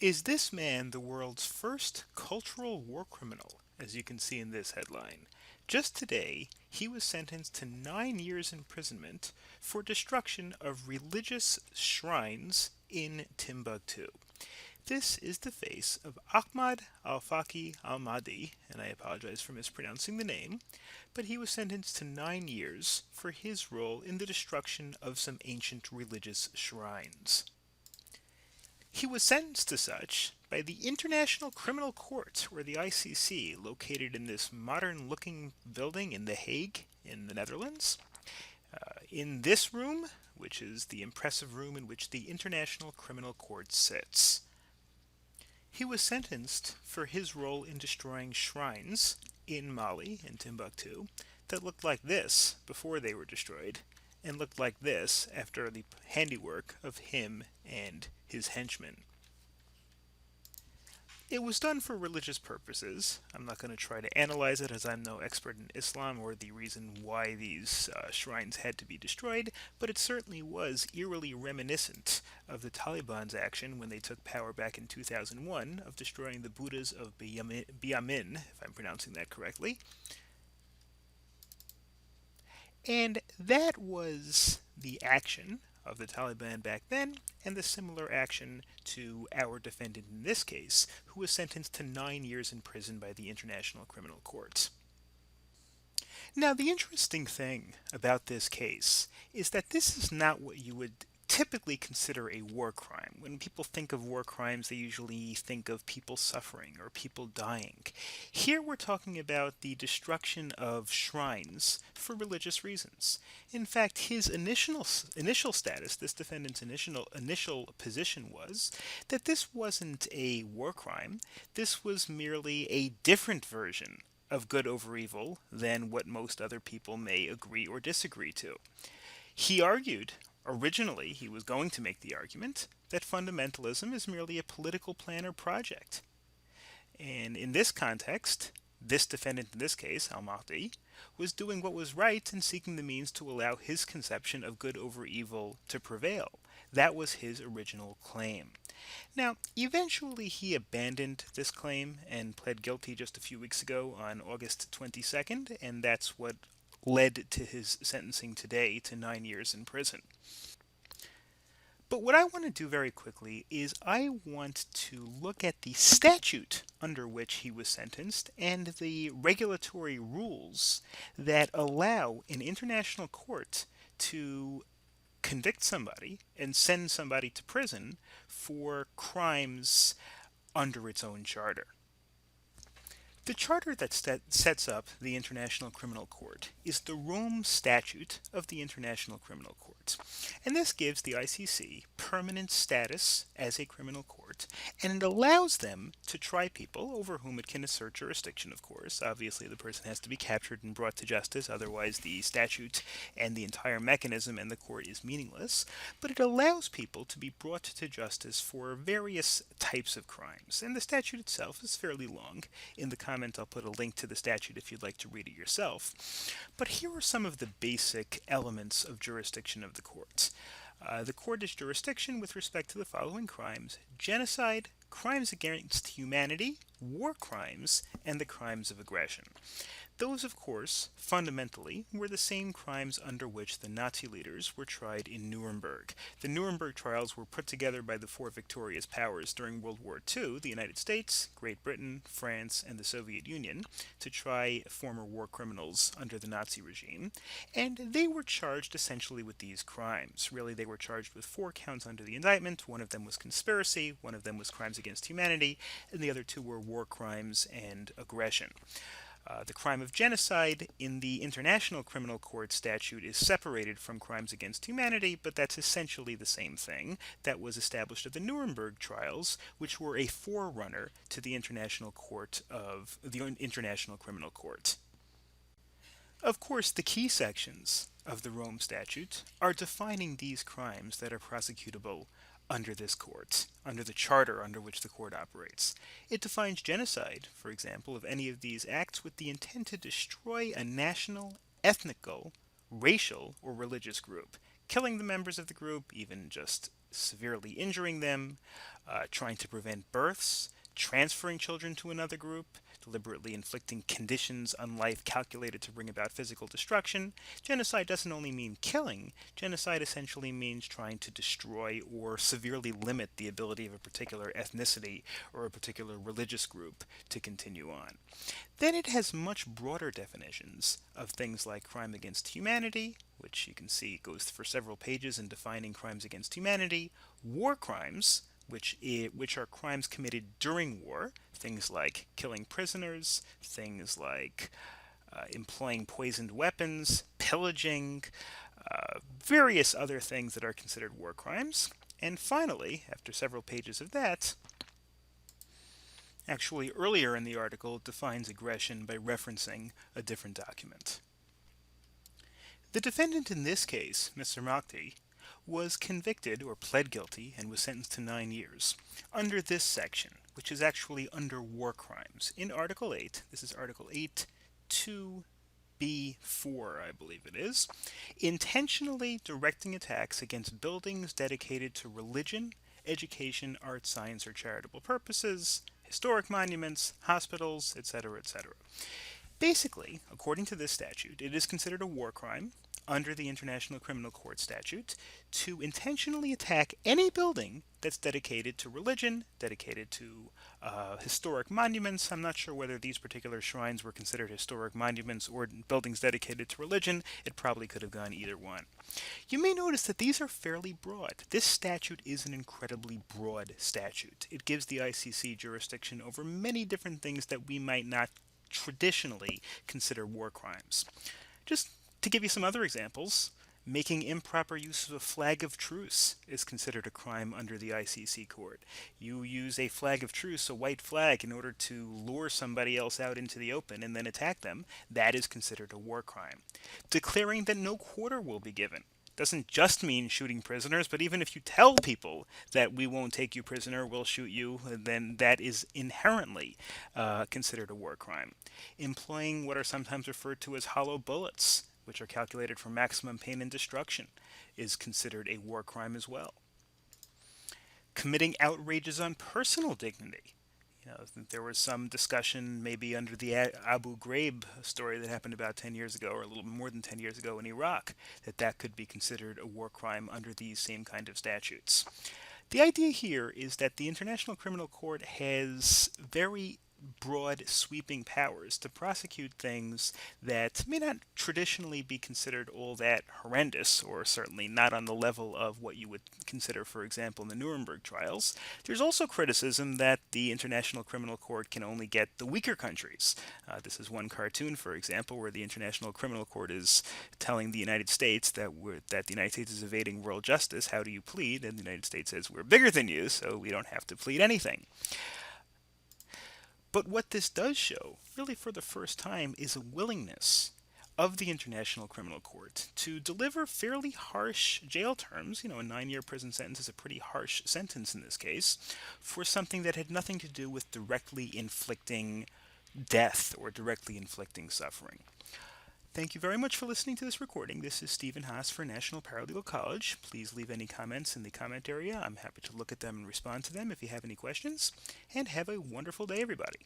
Is this man the world's first cultural war criminal, as you can see in this headline? Just today, he was sentenced to 9 years imprisonment for destruction of religious shrines in Timbuktu. This is the face of Ahmad al-Faqi al-Mahdi, and I apologize for mispronouncing the name, but he was sentenced to 9 years for his role in the destruction of some ancient religious shrines. He was sentenced to such by the International Criminal Court, or the ICC, located in this modern looking building in The Hague, in the Netherlands. In this room, which is the impressive room in which the International Criminal Court sits. He was sentenced for his role in destroying shrines in Mali, in Timbuktu, that looked like this before they were destroyed, and looked like this after the handiwork of him and his henchmen. It was done for religious purposes. I'm not going to try to analyze it as I'm no expert in Islam or the reason why these shrines had to be destroyed, but it certainly was eerily reminiscent of the Taliban's action when they took power back in 2001 of destroying the Buddhas of Biamin, if I'm pronouncing that correctly. And that was the action of the Taliban back then, and the similar action to our defendant in this case, who was sentenced to 9 years in prison by the International Criminal Court. Now, the interesting thing about this case is that this is not what you would typically consider a war crime. When people think of war crimes, they usually think of people suffering or people dying. Here we're talking about the destruction of shrines for religious reasons. In fact, his initial status, this defendant's initial position was that this wasn't a war crime. This was merely a different version of good over evil than what most other people may agree or disagree to. He argued, originally he was going to make the argument, that fundamentalism is merely a political plan or project. And in this context, this defendant in this case, al-Mahdi, was doing what was right and seeking the means to allow his conception of good over evil to prevail. That was his original claim. Now, eventually he abandoned this claim and pled guilty just a few weeks ago on August 22nd, and that's what led to his sentencing today to 9 years in prison. But what I want to do very quickly is I want to look at the statute under which he was sentenced and the regulatory rules that allow an international court to convict somebody and send somebody to prison for crimes under its own charter. The charter that sets up the International Criminal Court is the Rome Statute of the International Criminal Court, and this gives the ICC permanent status as a criminal court, and it allows them to try people over whom it can assert jurisdiction, of course. Obviously, the person has to be captured and brought to justice, otherwise the statute and the entire mechanism and the court is meaningless, but it allows people to be brought to justice for various types of crimes, and the statute itself is fairly long. In the comment, I'll put a link to the statute if you'd like to read it yourself. But here are some of the basic elements of jurisdiction of the courts. The court is jurisdiction with respect to the following crimes: genocide, crimes against humanity, war crimes, and the crimes of aggression. Those, of course, fundamentally, were the same crimes under which the Nazi leaders were tried in Nuremberg. The Nuremberg trials were put together by the four victorious powers during World War II, the United States, Great Britain, France, and the Soviet Union, to try former war criminals under the Nazi regime. And they were charged essentially with these crimes. Really, they were charged with 4 counts under the indictment. One of them was conspiracy, one of them was crimes against humanity, and the other 2 were war crimes and aggression. The crime of genocide in the International Criminal Court statute is separated from crimes against humanity, but that's essentially the same thing. That was established at the Nuremberg trials, which were a forerunner to the International Criminal Court. Of course, the key sections of the Rome Statute are defining these crimes that are prosecutable under this court, under the charter under which the court operates. It defines genocide, for example, of any of these acts with the intent to destroy a national, ethnical, racial, or religious group, killing the members of the group, even just severely injuring them, trying to prevent births, transferring children to another group, deliberately inflicting conditions on life calculated to bring about physical destruction. Genocide doesn't only mean killing, genocide essentially means trying to destroy or severely limit the ability of a particular ethnicity or a particular religious group to continue on. Then it has much broader definitions of things like crime against humanity, which you can see goes for several pages in defining crimes against humanity, war crimes, which are crimes committed during war, things like killing prisoners, things like employing poisoned weapons, pillaging, various other things that are considered war crimes. And finally, after several pages of that, actually earlier in the article it defines aggression by referencing a different document. The defendant in this case, Mr. Mahdi, was convicted or pled guilty and was sentenced to 9 years under this section, which is actually under war crimes. In Article 8, this is Article 8 2b4, I believe it is, intentionally directing attacks against buildings dedicated to religion, education, art, science, or charitable purposes, historic monuments, hospitals, etc., etc. Basically, according to this statute, it is considered a war crime under the International Criminal Court statute to intentionally attack any building that's dedicated to religion, dedicated to historic monuments. I'm not sure whether these particular shrines were considered historic monuments or buildings dedicated to religion. It probably could have gone either one. You may notice that these are fairly broad. This statute is an incredibly broad statute. It gives the ICC jurisdiction over many different things that we might not traditionally consider war crimes. Just to give you some other examples, making improper use of a flag of truce is considered a crime under the ICC court. You use a flag of truce, a white flag, in order to lure somebody else out into the open and then attack them. That is considered a war crime. Declaring that no quarter will be given doesn't just mean shooting prisoners, but even if you tell people that we won't take you prisoner, we'll shoot you, then that is inherently considered a war crime. Employing what are sometimes referred to as hollow bullets, which are calculated for maximum pain and destruction, is considered a war crime as well. Committing outrages on personal dignity. There was some discussion maybe under the Abu Ghraib story that happened about 10 years ago, or a little more than 10 years ago in Iraq, that could be considered a war crime under these same kind of statutes. The idea here is that the International Criminal Court has very broad, sweeping powers to prosecute things that may not traditionally be considered all that horrendous, or certainly not on the level of what you would consider, for example, in the Nuremberg trials. There's also criticism that the International Criminal Court can only get the weaker countries. This is one cartoon, for example, where the International Criminal Court is telling the United States that the United States is evading world justice. How do you plead? And the United States says, we're bigger than you, so we don't have to plead anything. But what this does show, really for the first time, is a willingness of the International Criminal Court to deliver fairly harsh jail terms. A 9-year prison sentence is a pretty harsh sentence in this case, for something that had nothing to do with directly inflicting death or directly inflicting suffering. Thank you very much for listening to this recording. This is Stephen Haas for National Paralegal College. Please leave any comments in the comment area. I'm happy to look at them and respond to them if you have any questions. And have a wonderful day, everybody.